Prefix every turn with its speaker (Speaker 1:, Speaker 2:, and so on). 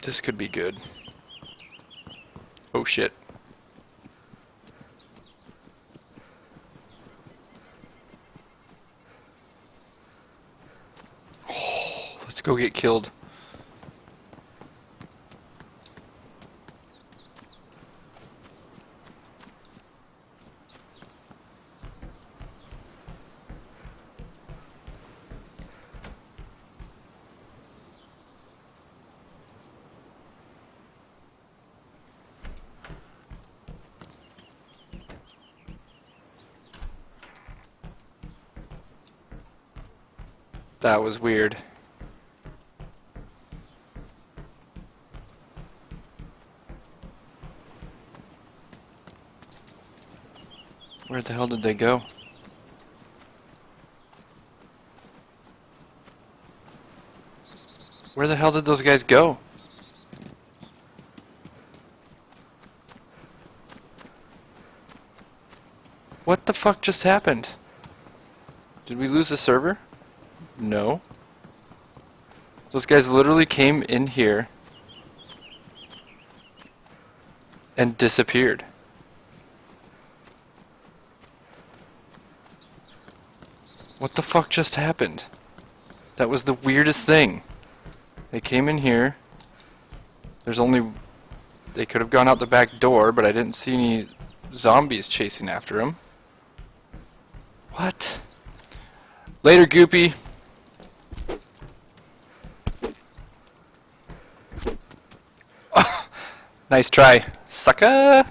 Speaker 1: This could be good. Oh shit. Oh, let's go get killed. That was weird. Where the hell did they go? Where the hell did those guys go? What the fuck just happened? Did we lose the server? No. Those guys literally came in here and disappeared. What the fuck just happened? That was the weirdest thing. They came in here. There's only... They could have gone out the back door, but I didn't see any zombies chasing after them. What? Later, Goopy. Nice try, sucker!